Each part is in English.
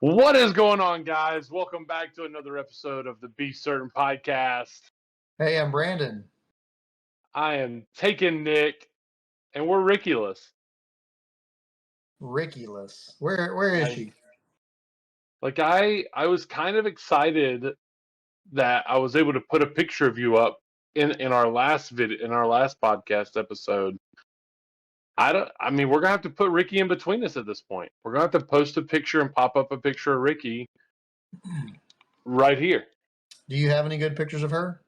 What is going on, guys? Welcome back to another episode of the B-SRTN podcast. Hey, I'm Brandon. I am taking Nick, and we're Ricky-less. Ricky-less. Where is she? I was kind of excited that I was able to put a picture of you up in our last podcast episode. I mean, we're gonna have to put Ricky in between us at this point. We're gonna have to post a picture and pop up a picture of Ricky right here. Do you have any good pictures of her?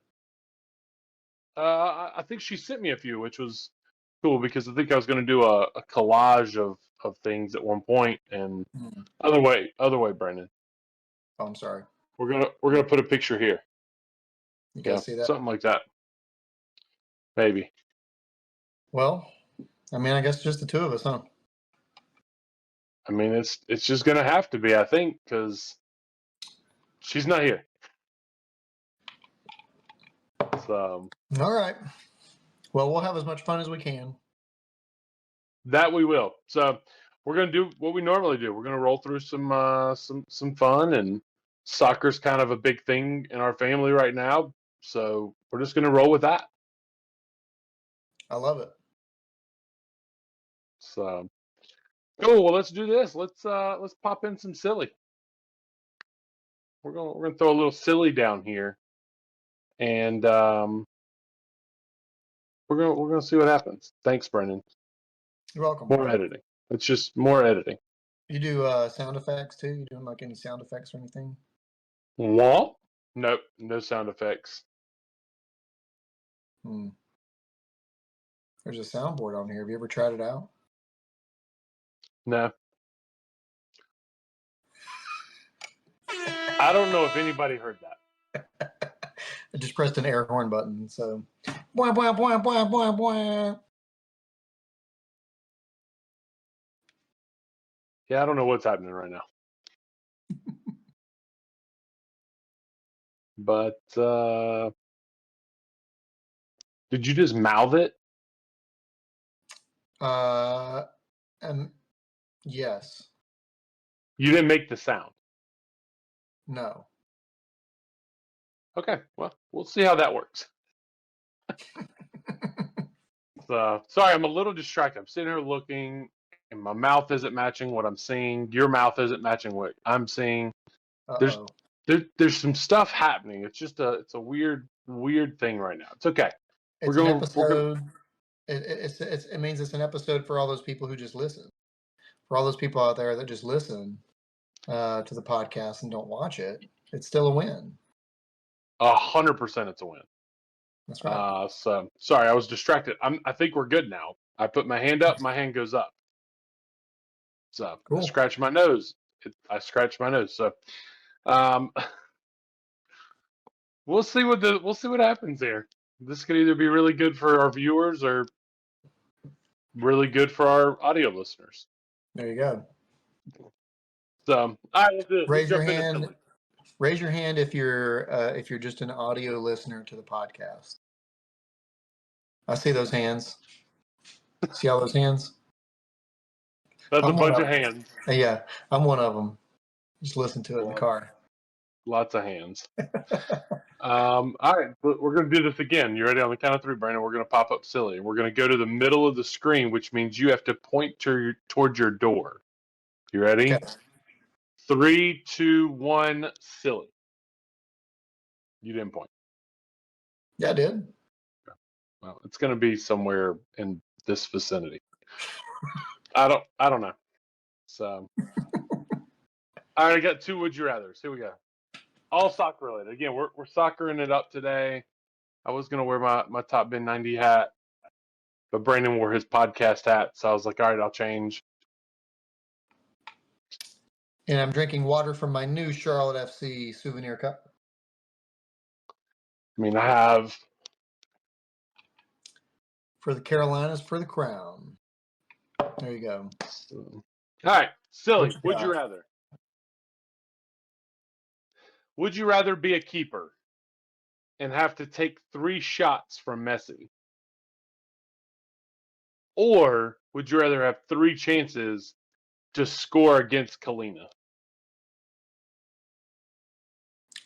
I think she sent me a few, which was cool because I think I was going to do a collage of things at one point. And other way, Brandon. Oh, I'm sorry. We're gonna put a picture here. You guys see that? Something like that. Maybe. Well, I mean, I guess just the two of us, huh? I mean, it's just gonna have to be, I think, because she's not here. So. All right. Well, we'll have as much fun as we can. That we will. So we're gonna do what we normally do. We're gonna roll through some fun, and soccer's kind of a big thing in our family right now. So we're just gonna roll with that. I love it. So cool. Well, let's do this. Let's pop in some silly. We're gonna throw a little silly down here, and we're gonna see what happens. Thanks, Brendan. You're welcome. More editing. It's just more editing. You do sound effects too? You doing like any sound effects or anything? What? Nope. No sound effects. There's a soundboard on here. Have you ever tried it out? No. I don't know if anybody heard that. I just pressed an air horn button, so. Bwah, bwah, bwah, bwah, bwah, bwah. Yeah, I don't know what's happening right now. But did you just mouth it? Yes. You didn't make the sound. No. Okay, well, we'll see how that works. Sorry, I'm a little distracted. I'm sitting here looking, and my mouth isn't matching what I'm seeing. Your mouth isn't matching what I'm seeing. There's some stuff happening. It's just a weird thing right now. It's okay. It's an episode. It means it's an episode for all those people who just listen. For all those people out there that just listen to the podcast and don't watch it, it's still a win. 100% it's a win. That's right. So sorry, I was distracted. I think we're good now. I put my hand up, my hand goes up. So cool. I scratch my nose. I scratch my nose. So we'll see what happens here. This could either be really good for our viewers or really good for our audio listeners. There you go. So all right, let's do this. Raise your hand. Raise your hand if you're just an audio listener to the podcast. I see those hands. See all those hands? That's a bunch of hands. Yeah, I'm one of them. Just listen to it in the car. Lots of hands. All right, we're going to do this again. You ready? On the count of three, Brandon, we're going to pop up silly. We're going to go to the middle of the screen, which means you have to point towards your door. You ready? Okay. 3, 2, 1, silly. You didn't point. Yeah, I did. Well, it's going to be somewhere in this vicinity. I don't know. So, all right, I got 2 would you rathers. Here we go. All soccer related. Again, we're soccering it up today. I was going to wear my Top Bin 90 hat, but Brandon wore his podcast hat, so I was like, all right, I'll change. And I'm drinking water from my new Charlotte FC souvenir cup. I mean, I have... For the Carolinas, for the crown. There you go. All right, silly. Would you rather? Would you rather be a keeper and have to take 3 shots from Messi? Or would you rather have 3 chances to score against Kalina?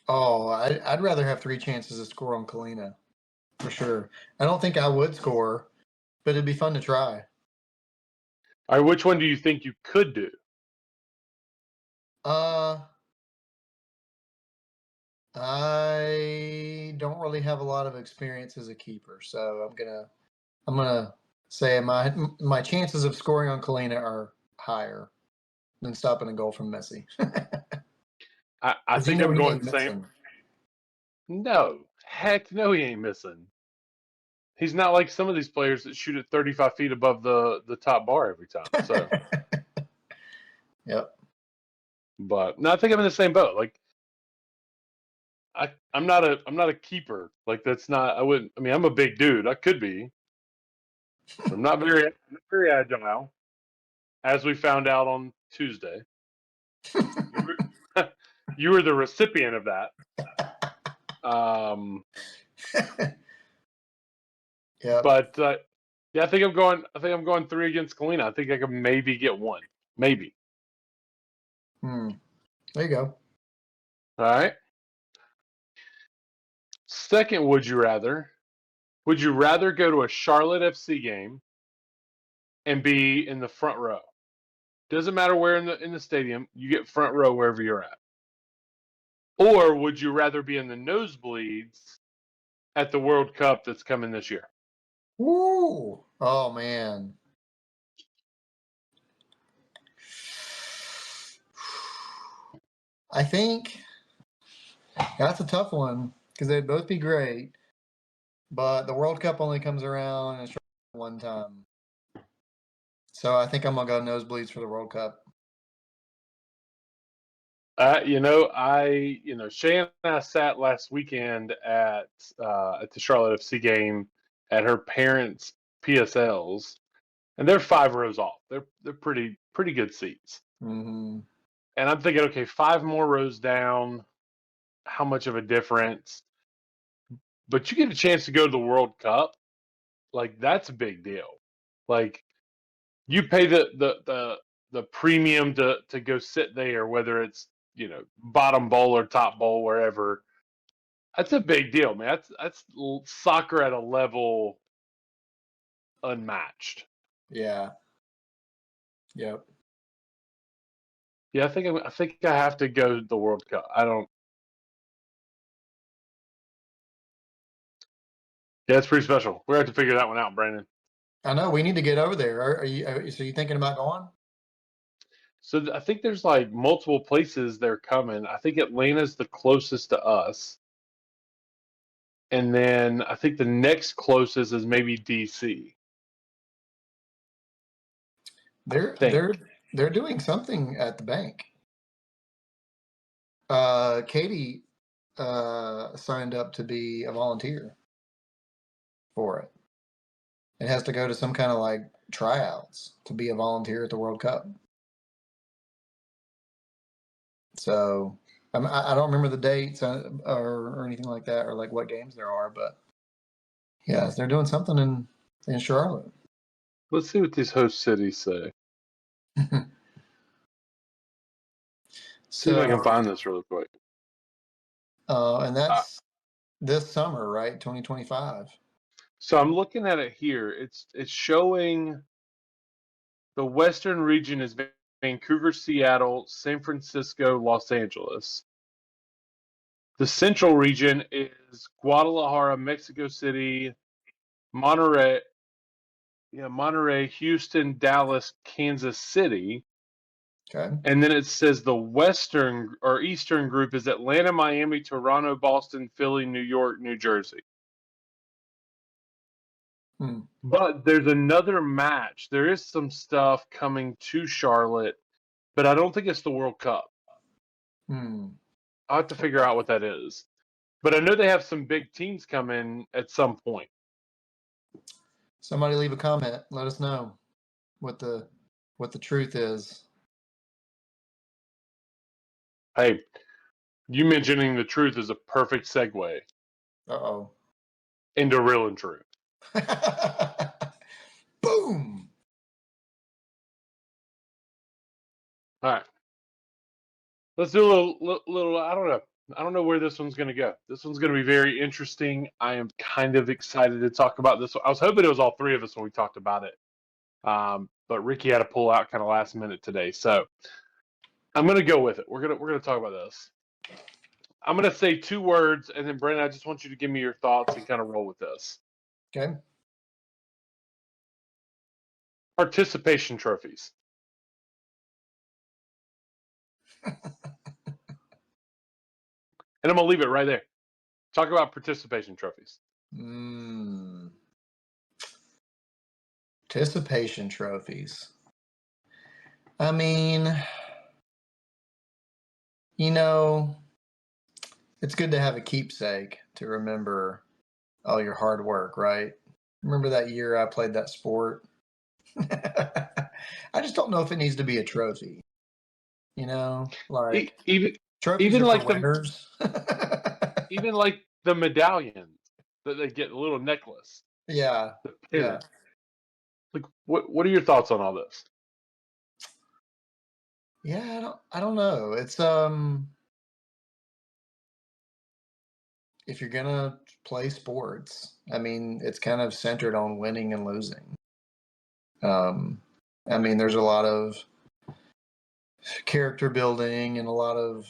Oh, I'd rather have 3 chances to score on Kalina, for sure. I don't think I would score, but it'd be fun to try. All right, which one do you think you could do? I don't really have a lot of experience as a keeper, so I'm gonna say my chances of scoring on Kalina are higher than stopping a goal from Messi. I Because you think know I'm he going ain't the same. missing. No, heck no, he ain't missing. He's not like some of these players that shoot at 35 feet above the top bar every time. So, Yep. but no, I think I'm in the same boat. Like, I'm not a keeper. Like that's not. I wouldn't. I mean, I'm a big dude. I could be. But I'm not very agile, as we found out on Tuesday. You were, you were the recipient of that. Yep. But yeah, I think I'm going. I think I'm going 3 against Kalina. I think I could maybe get 1, maybe. Hmm. There you go. All right. Second, would you rather? Would you rather go to a Charlotte FC game and be in the front row? Doesn't matter where in the stadium, you get front row wherever you're at. Or would you rather be in the nosebleeds at the World Cup that's coming this year? Woo! Oh man. I think that's a tough one because they'd both be great, but the World Cup only comes around and one time. So I think I'm gonna go nosebleeds for the World Cup. Shay and I sat last weekend at the Charlotte FC game at her parents' PSLs, and they're 5 rows off. They're pretty good seats. Mm-hmm. And I'm thinking, okay, 5 more rows down, how much of a difference? But you get a chance to go to the World Cup, like that's a big deal. Like you pay the premium to go sit there, whether it's bottom bowl or top bowl, wherever. That's a big deal, man. That's soccer at a level unmatched. Yeah. Yep. Yeah, I think I have to go to the World Cup. I don't. Yeah, it's pretty special. We have to figure that one out, Brandon. I know we need to get over there. So you thinking about going? So I think there's like multiple places they're coming. I think Atlanta's the closest to us, and then I think the next closest is maybe DC. I They're think. they're they're doing something at the bank. Katie signed up to be a volunteer for it. It has to go to some kind of like tryouts to be a volunteer at the World Cup. So I don't remember the dates or anything like that, or like what games there are, but yeah, they're doing something in Charlotte. Let's see what these host cities say. See if I can So, find this really quick. and that's this summer, right? 2025. So I'm looking at it here. It's showing the Western region is Vancouver, Seattle, San Francisco, Los Angeles. The Central region is Guadalajara, Mexico City, Monterey, Houston, Dallas, Kansas City. Okay. And then it says the Western or Eastern group is Atlanta, Miami, Toronto, Boston, Philly, New York, New Jersey. Hmm. But there's another match. There is some stuff coming to Charlotte, but I don't think it's the World Cup. Hmm. I'll have to figure out what that is. But I know they have some big teams coming at some point. Somebody leave a comment. Let us know what the truth is. Hey, you mentioning the truth is a perfect segue Uh-oh. into real and true. Boom. All right. Let's do a little I don't know. I don't know where this one's going to go. This one's going to be very interesting. I am kind of excited to talk about this one. I was hoping it was all three of us when we talked about it, but Ricky had to pull out kind of last minute today, so I'm going to go with it. We're gonna talk about this. I'm going to say 2 words, and then Brandon, I just want you to give me your thoughts and kind of roll with this. Okay. Participation trophies. And I'm going to leave it right there. Talk about participation trophies. Participation trophies. I mean, it's good to have a keepsake to remember all your hard work, right? Remember that year I played that sport? I just don't know if it needs to be a trophy. Like trophies even are like for winners. even like the medallions that they get, a little necklace. Yeah. The pin. Like, what are your thoughts on all this? Yeah, I don't know. It's if you're gonna play sports, I mean, it's kind of centered on winning and losing. I mean, there's a lot of character building and a lot of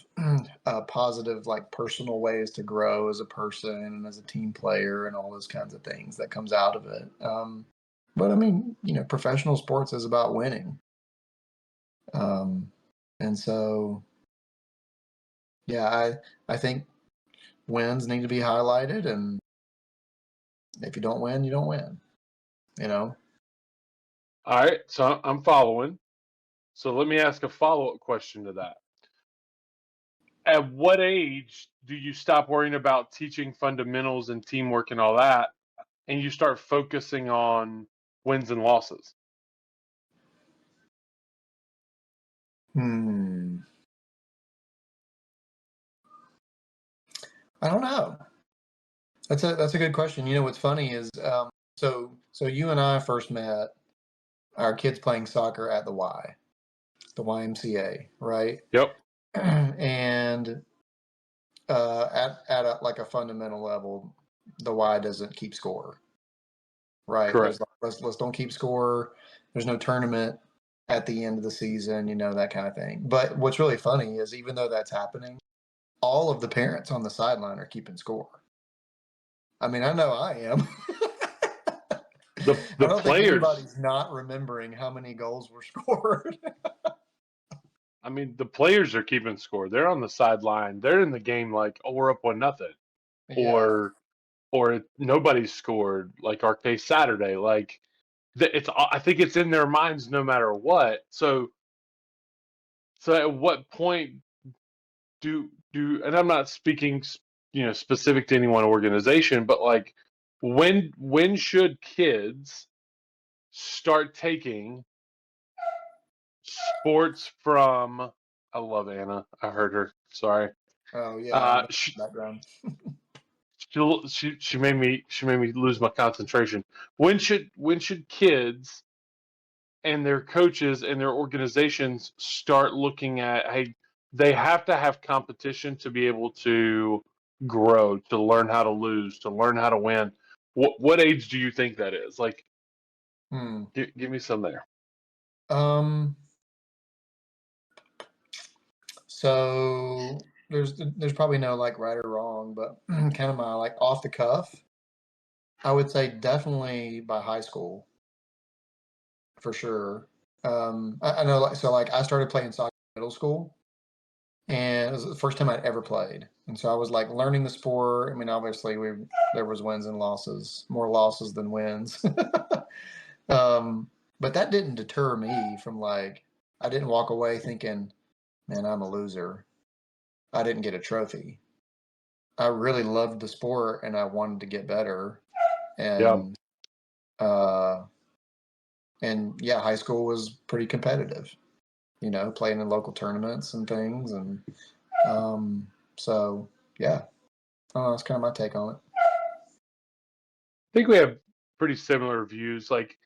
positive, like personal ways to grow as a person and as a team player and all those kinds of things that comes out of it. But I mean, professional sports is about winning. And so, yeah, I think wins need to be highlighted, and if you don't win, you don't win. All right, so I'm following. So let me ask a follow-up question to that. At what age do you stop worrying about teaching fundamentals and teamwork and all that, and you start focusing on wins and losses? I don't know. That's a good question. What's funny is so you and I first met our kids playing soccer at the YMCA, right? Yep. And at like a fundamental level, the Y doesn't keep score, right? Correct. Let's don't keep score. There's no tournament at the end of the season, that kind of thing. But what's really funny is even though that's happening, all of the parents on the sideline are keeping score. I mean, I know I am. The I don't think players, anybody's not remembering how many goals were scored. I mean, the players are keeping score. They're on the sideline. They're in the game like, oh, we're up 1-0, Yeah. or nobody's scored. Like our case Saturday. Like I think it's in their minds no matter what. So at what point do and I'm not speaking specific to any one organization, but like when should kids start taking sports from, I love Anna. I heard her. Sorry. Oh yeah. She Background. she made me lose my concentration. When should kids and their coaches and their organizations start looking at, hey, they have to have competition to be able to grow, to learn how to lose, to learn how to win? What age do you think that is? Like, give me some there. So there's probably no like right or wrong, but kind of my like off the cuff, I would say definitely by high school, for sure. I know, like I started playing soccer in middle school, and it was the first time I'd ever played, and so I was like learning the sport. I mean, obviously there was wins and losses, more losses than wins. But that didn't deter me from like, I didn't walk away thinking, man, I'm a loser. I didn't get a trophy. I really loved the sport and I wanted to get better. And yeah, high school was pretty competitive, playing in local tournaments and things. And so yeah, that's kind of my take on it. I think we have pretty similar views. Like,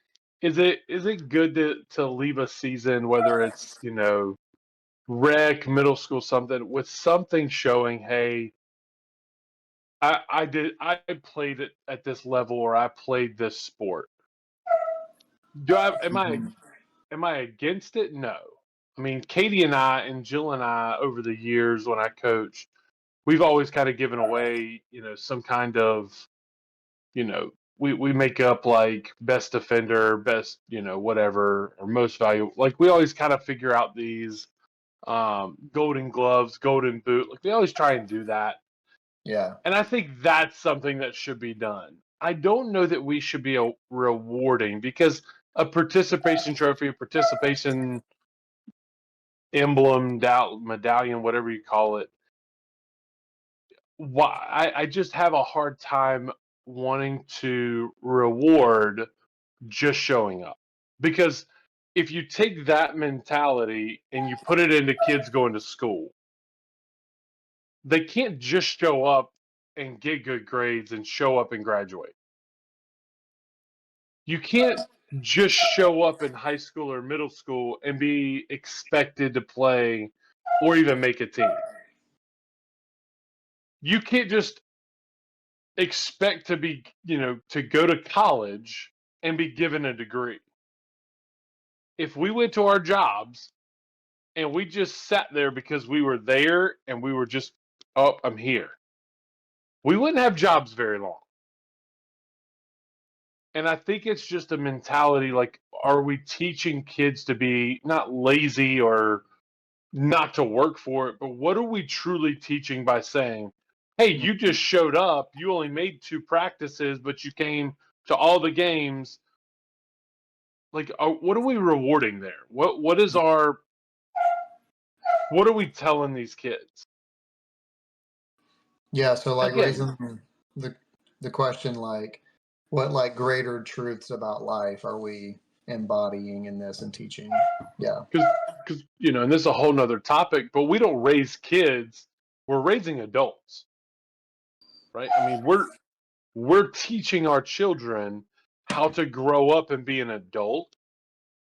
is it good to leave a season, whether it's rec, middle school, something with something showing, hey, I played it at this level, or I played this sport. Am I against it? No. I mean, Katie and I and Jill and I over the years when I coached, we've always kind of given away, some kind of, we make up like best defender, best, whatever, or most valuable. Like we always kind of figure out these golden gloves, golden boot. Like we always try and do that. Yeah. And I think that's something that should be done. I don't know that we should be rewarding, because a participation trophy, a participation emblem, medallion, whatever you call it. I just have a hard time wanting to reward just showing up, because if you take that mentality and you put it into kids going to school, they can't just show up and get good grades and show up and graduate. You can't just show up in high school or middle school and be expected to play or even make a team. You can't just expect to be, to go to college and be given a degree. If we went to our jobs and we just sat there because we were there and we were just, oh, I'm here, we wouldn't have jobs very long. And I think it's just a mentality, like, are we teaching kids to be not lazy or not to work for it, but what are we truly teaching by saying, hey, you just showed up, you only made 2 practices, but you came to all the games? Like, what are we rewarding there? What are we telling these kids? Yeah, so like Again, raising the question, like, what like greater truths about life are we embodying in this and teaching? Yeah. because and this is a whole nother topic, but we don't raise kids, we're raising adults, right? I mean, we're teaching our children how to grow up and be an adult,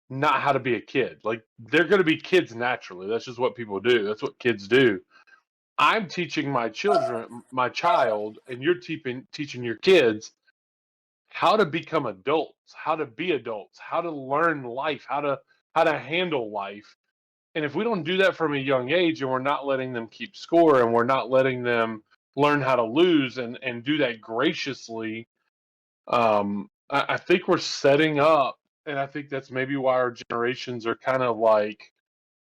not how to be a kid. Like, they're going to be kids naturally. That's just what people do. That's what kids do. I'm teaching my child, and you're teaching your kids how to become adults, how to be adults, how to learn life, how to handle life. And if we don't do that from a young age, and we're not letting them keep score, and we're not letting them learn how to lose and do that graciously, I think we're setting up, and I think that's maybe why our generations are kind of like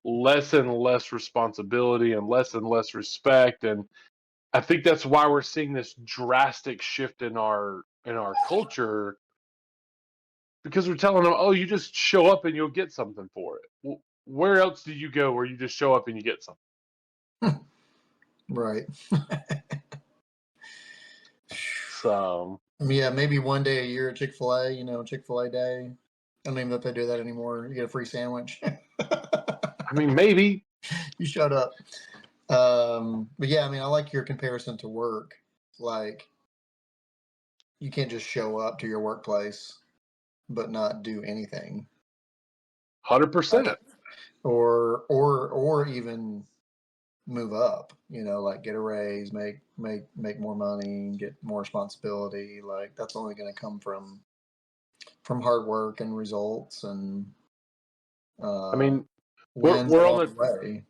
less and less responsibility and less respect. And I think that's why we're seeing this drastic shift in our culture, because we're telling them, oh, you just show up and you'll get something for it. Well, where else do you go where you just show up and you get something? Right. So, Yeah, maybe one day a year at Chick-fil-A, Chick-fil-A Day. I don't even know if they do that anymore. You get a free sandwich. I mean, maybe. You shut up. But yeah, I mean, I like your comparison to work. Like, you can't just show up to your workplace but not do anything. 100%. Or even move up, like get a raise, make more money, get more responsibility. Like, that's only going to come from hard work and results and I mean, wins we're on along the the way.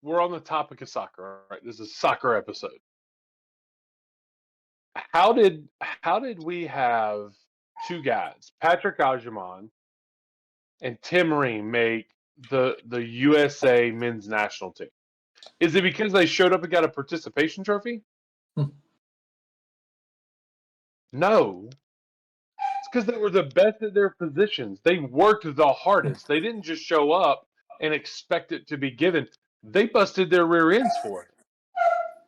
we're on the topic of soccer, right? This is a soccer episode. How did we have 2 guys, Patrick Ajiman and Tim Ream, make the USA men's national team? Is it because they showed up and got a participation trophy? No. It's because they were the best at their positions. They worked the hardest. They didn't just show up and expect it to be given. They busted their rear ends for it.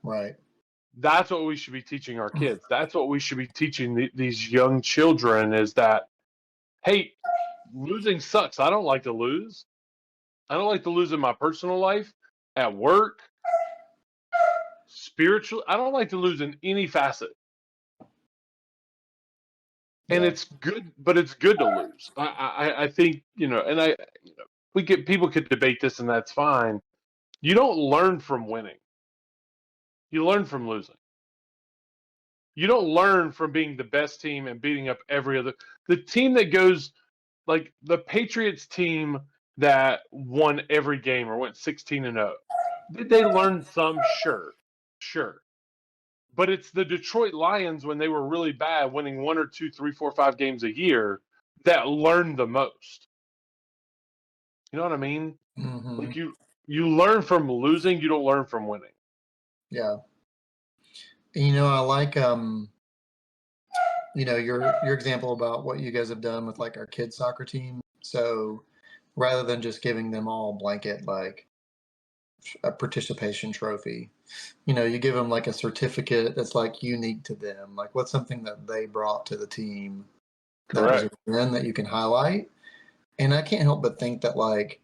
Right. That's what we should be teaching our kids. That's what we should be teaching these young children, is that, hey, losing sucks. I don't like to lose. I don't like to lose in my personal life, at work, spiritually. I don't like to lose in any facet. And Yeah. it's good, but it's good to lose. I think, and people could debate this, and that's fine. You don't learn from winning. You learn from losing. You don't learn from being the best team and beating up every other. The team that goes like the Patriots team that won every game or went 16-0. Did they learn some? Sure. Sure. But it's the Detroit Lions when they were really bad, winning 1 or 2, 3, 4, 5 games a year, that learned the most. You know what I mean? Mm-hmm. Like you learn from losing, you don't learn from winning. Yeah. I like your example about what you guys have done with like our kids soccer team. So rather than just giving them all blanket like a participation trophy, you give them like a certificate that's like unique to them. Like what's something that they brought to the team that was a Correct. win that you can highlight. And I can't help but think that like,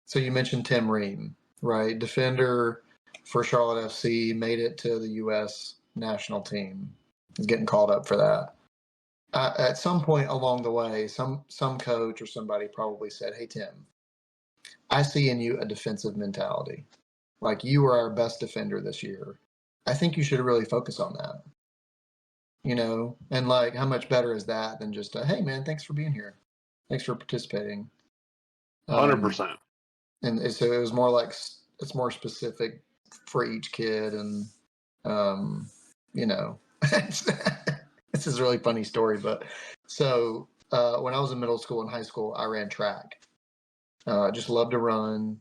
so you mentioned Tim Ream, right? Defender for Charlotte FC, made it to the U.S. national team. He's getting called up for that. At some point along the way, some coach or somebody probably said, "Hey Tim, I see in you a defensive mentality. Like you were our best defender this year. I think you should really focus on that." And like how much better is that than just hey man, thanks for being here, thanks for participating. 100%. And so it was more like it's more specific for each kid, and you know, this is a really funny story. But so when I was in middle school and high school, I ran track. I just loved to run,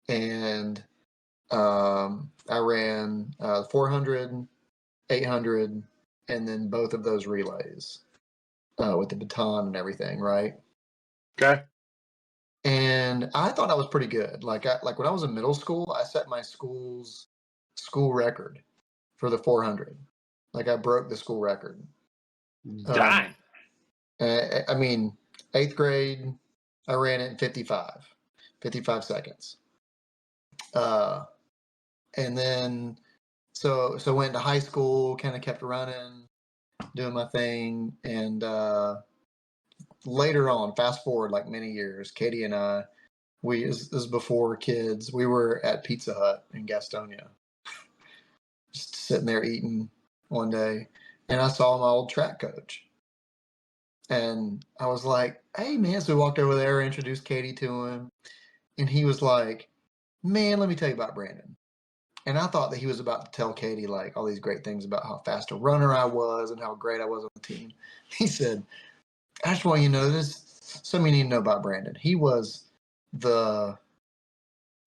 and I ran 400, 800, and then both of those relays with the baton and everything, right? Okay. And I thought I was pretty good. Like when I was in middle school, I set my school's school record for the 400. Like I broke the school record. Dang. I mean, 8th grade, I ran it in 55 seconds. And then so went to high school, kind of kept running, doing my thing, and later on, fast forward like many years, Katie and I, this is before kids, we were at Pizza Hut in Gastonia, just sitting there eating one day, and I saw my old track coach. And I was like, "Hey man," so we walked over there, introduced Katie to him, and he was like, "Man, let me tell you about Brandon." And I thought that he was about to tell Katie like all these great things about how fast a runner I was and how great I was on the team. He said, "I just want you to know this. Something you need to know about Brandon. He was the,"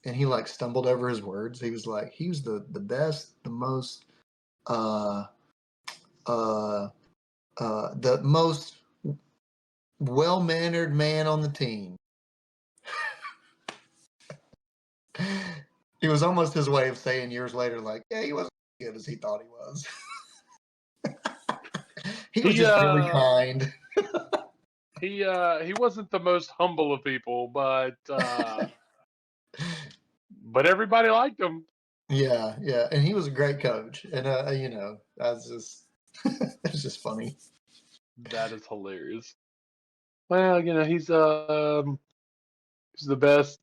and he like stumbled over his words. He was like, he was the best, the most uh the most well-mannered man on the team. It was almost his way of saying years later, like, yeah, he wasn't as good as he thought he was. He was just really kind. He wasn't the most humble of people, but everybody liked him. Yeah, and he was a great coach, and I was just, it was just funny. That is hilarious. Well, he's the best.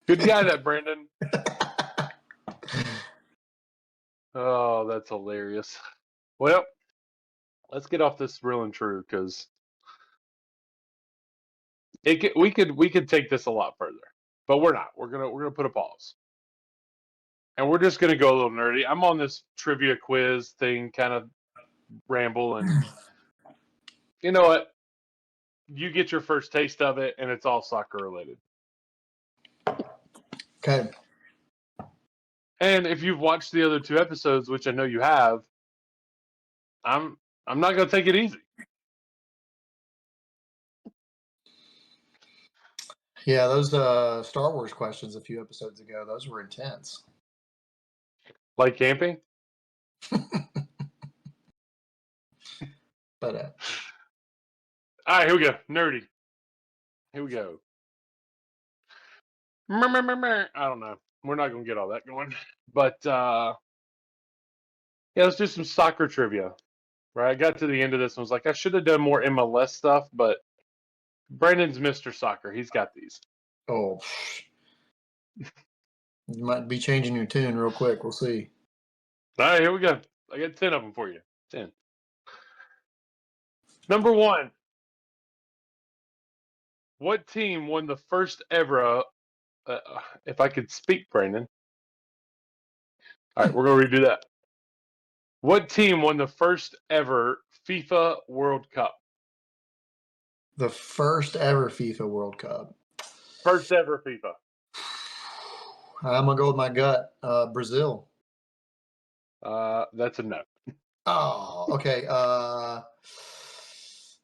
Good guy, that Brandon. Oh, that's hilarious. Well, let's get off this real and true because we could take this a lot further, but we're not. We're gonna put a pause, and we're just gonna go a little nerdy. I'm on this trivia quiz thing, kind of ramble, and you know what? You get your first taste of it, and it's all soccer related. Okay. And if you've watched the other 2 episodes, which I know you have, I'm not gonna take it easy. Yeah, those Star Wars questions a few episodes ago, those were intense. Like camping? But all right, here we go. Nerdy. Here we go. I don't know. We're not gonna get all that going, but yeah, let's do some soccer trivia. Right, I got to the end of this and was like, I should have done more MLS stuff, but Brandon's Mr. Soccer. He's got these. Oh, you might be changing your tune real quick. We'll see. All right, here we go. I got 10 of them for you. 10. Number 1. What team won the first ever? If I could speak, Brandon. All right, we're going to redo that. What team won the first ever FIFA World Cup? The first ever FIFA World Cup. First ever FIFA. I'm gonna go with my gut. Brazil. That's a no. Oh, okay.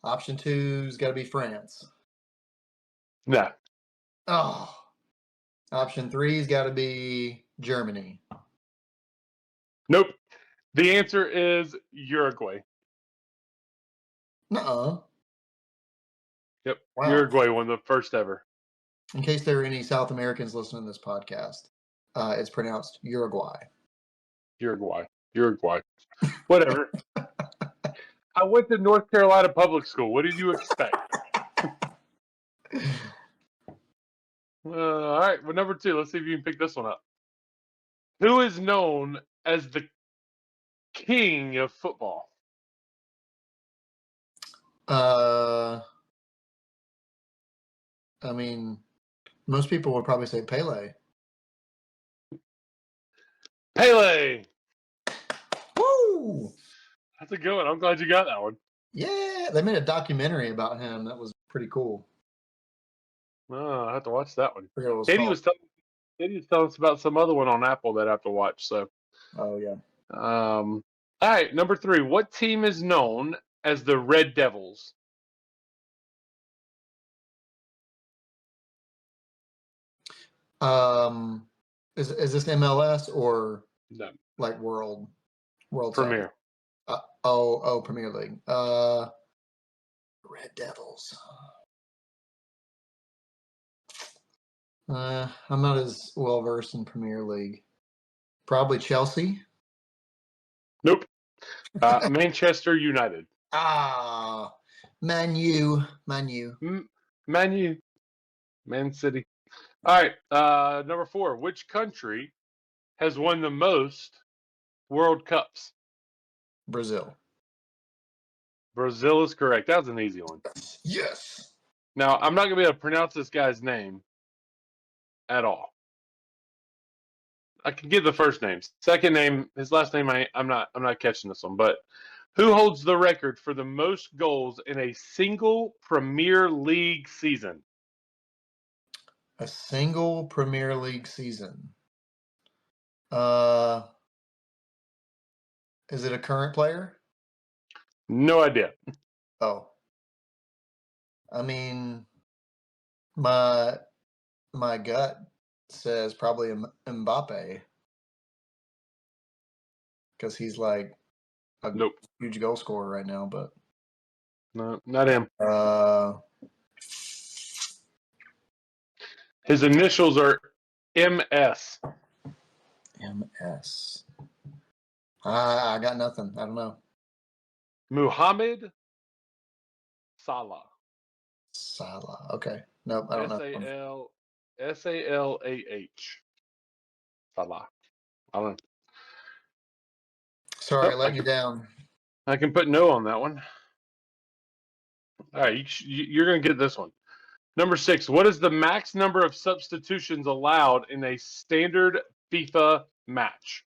Option 2's got to be France. No. Oh, option 3's got to be Germany. Nope. The answer is Uruguay. Nuh-uh. Yep. Wow. Uruguay won the first ever. In case there are any South Americans listening to this podcast, it's pronounced Uruguay. Uruguay. Whatever. I went to North Carolina public school. What did you expect? All right. Well, number 2. Let's see if you can pick this one up. Who is known as the king of football? I mean, most people would probably say Pele. Pele. Woo! That's a good one. I'm glad you got that one. Yeah, they made a documentary about him. That was pretty cool. Oh, I have to watch that one. I forget what it was Katie called. was telling us about some other one on Apple that I have to watch. So, Oh yeah. all right, number 3. What team is known as the Red Devils? Is this MLS or No. like World Premier. Premier League. Red Devils. I'm not as well versed in Premier League. Probably Chelsea. Nope. Manchester United. Ah, Man U. Man U. Man City. All right. Number 4. Which country has won the most World Cups? Brazil. Brazil is correct. That was an easy one. Yes. Now, I'm not going to be able to pronounce this guy's name at all. I can get the first name. Second name, his last name, I'm not catching this one. But who holds the record for the most goals in a single Premier League season? A single Premier League season. Is it a current player? No idea. Oh. I mean, my gut says probably Mbappe because he's like a Nope. huge goal scorer right now. But No, not him. His initials are MS. MS. I got nothing. I don't know. Muhammad Salah. Salah. Okay. Nope. I don't know. S-A-L-A-H. Salah. I don't know. Sorry, I let you down. I can put no on that one. All right, you're going to get this one. Number 6. What is the max number of substitutions allowed in a standard FIFA match?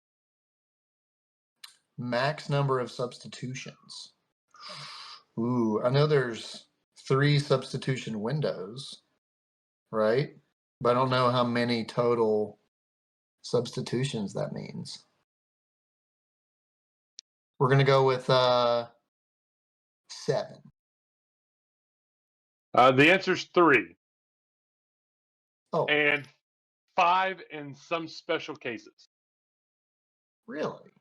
Max number of substitutions. Ooh, I know there's 3 substitution windows, right? But I don't know how many total substitutions that means. We're going to go with 7. The answer's 3. Oh, And 5 in some special cases. really?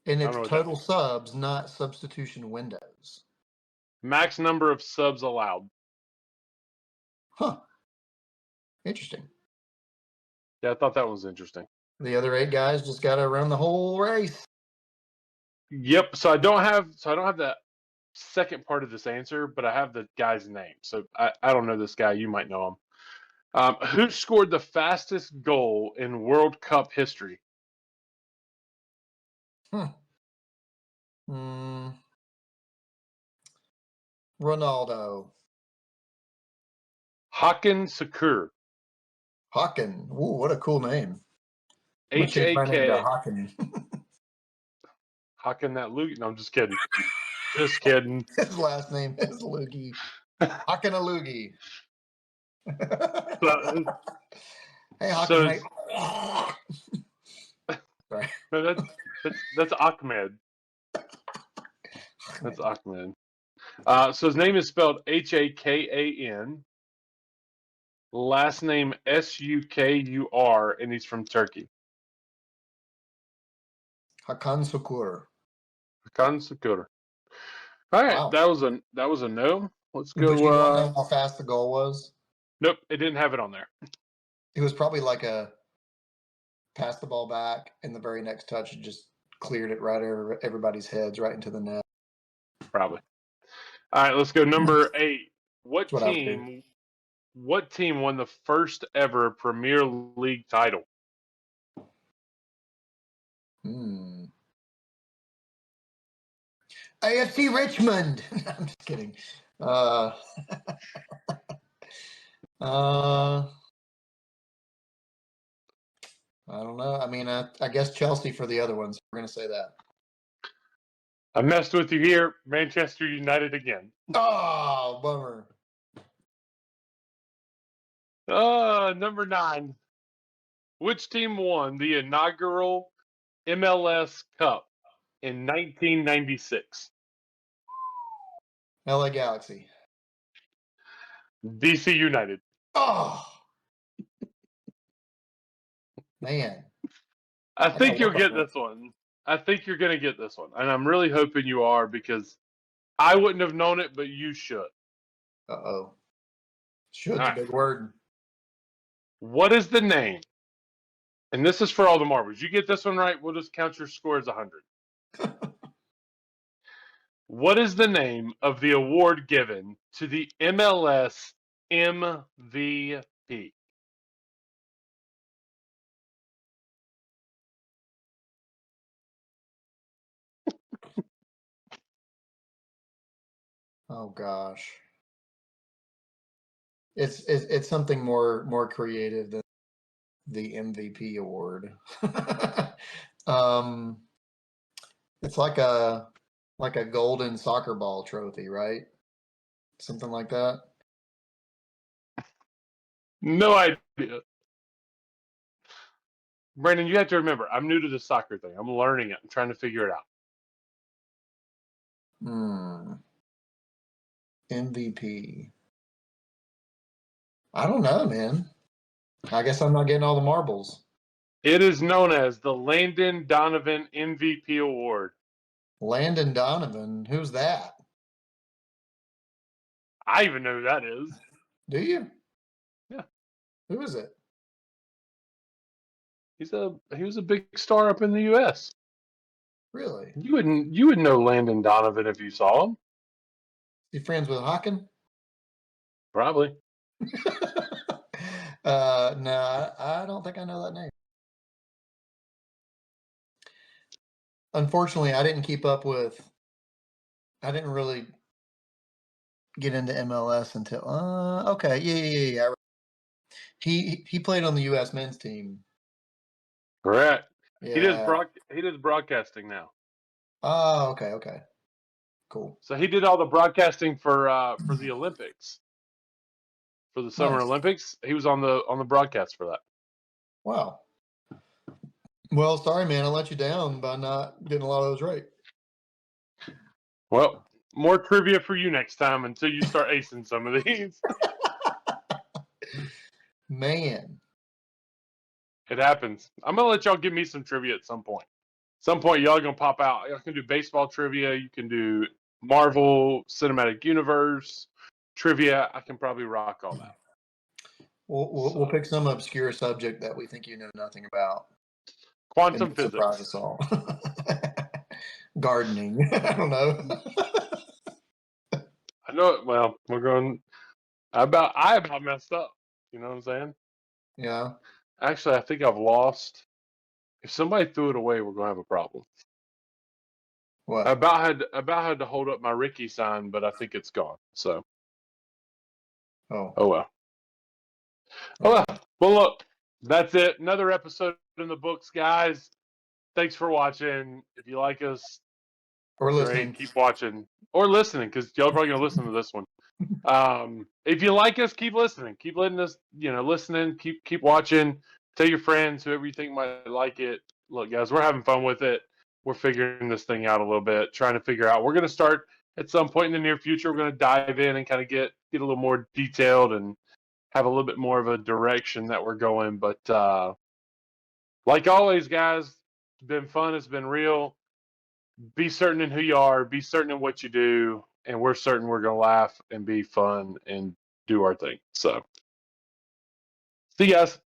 And it's total subs, not substitution windows. Max number of subs allowed. Huh. Interesting. Yeah, I thought that was interesting. The other 8 guys just got to run the whole race. Yep. So I don't have that second part of this answer, but I have the guy's name. So I don't know this guy. You might know him. Who scored the fastest goal in World Cup history? Ronaldo. Hakan Şükür. Hakan. Ooh, what a cool name. I'm gonna change H-A-K. my name to Hakan. Hakan that Lugi. No, I'm just kidding. Just kidding. His last name is Loogie. Hakan a Loogie. Hey, Hakan. So Hey. Sorry. that's Ahmed. That's Ahmed. So his name is spelled Hakan. Last name Sukur, and he's from Turkey. Hakan Şükür. Hakan Şükür. All right, Wow. that was a no. Let's go. But you don't know how fast the goal was? Nope, it didn't have it on there. It was probably like a pass the ball back, and the very next touch just cleared it right over everybody's heads, right into the net. Probably. All right, let's go. Number 8. What That's what I would do. What team won the first ever Premier League title? AFC Richmond. I'm just kidding. I don't know. I mean, I guess Chelsea for the other ones. We're going to say that. I messed with you here. Manchester United again. Oh, bummer. Number 9. Which team won the inaugural MLS Cup in 1996? LA Galaxy. DC United. Oh, man. I think you'll get that. this one. I think you're going to get this one. And I'm really hoping you are, because I wouldn't have known it, but you should. Uh-oh. Should's a big word. What is the name? And this is for all the marbles. You get this one right, we'll just count your score as 100. What is the name of the award given to the MLS MVP? Oh gosh. It's something more creative than the MVP award. It's like a golden soccer ball trophy, right? Something like that. No idea. Brandon, you have to remember, I'm new to the soccer thing. I'm learning it. I'm trying to figure it out. MVP. I don't know, man. I guess I'm not getting all the marbles. It is known as the Landon Donovan MVP Award. Landon Donovan? Who's that? I even know who that is. Do you? Yeah. Who is it? He was a big star up in the U.S. Really? You would know Landon Donovan if you saw him. You friends with Hakan? Probably. No, I don't think I know that name. Unfortunately, I didn't keep up with. I didn't really get into MLS until. Okay, yeah. He played on the U.S. men's team. Correct. Yeah. He does broadcasting now. Oh, okay. Cool. So he did all the broadcasting for the Olympics. For the Summer Olympics, he was on the broadcast for that. Wow. Well, sorry, man, I let you down by not getting a lot of those right. Well, more trivia for you next time until you start acing some of these. Man. It happens. I'm going to let y'all give me some trivia at some point. Some point, y'all are going to pop out. Y'all can do baseball trivia. You can do Marvel Cinematic Universe trivia. I can probably rock all that. We'll pick some obscure subject that we think you know nothing about. Quantum physics. Surprise us all. Gardening. I don't know. No, well, we're going. I about messed up. You know what I'm saying? Yeah. Actually, I think I've lost. If somebody threw it away, we're gonna have a problem. What? I about had to hold up my Ricky sign, but I think it's gone. So, Oh. oh well. Oh well. Well, look, that's it. Another episode in the books, guys. Thanks for watching. If you like us, Or listening. great. Keep watching or listening, because y'all are probably gonna listen to this one. If you like us, keep listening. Keep letting us, listening. Keep watching. Tell your friends, whoever you think might like it. Look, guys, we're having fun with it. We're figuring this thing out a little bit, trying to figure out. We're gonna start at some point in the near future. We're gonna dive in and kind of get a little more detailed and have a little bit more of a direction that we're going. But like always, guys, it's been fun. It's been real. Be certain in who you are. Be certain in what you do. And we're certain we're going to laugh and be fun and do our thing. So, see you guys.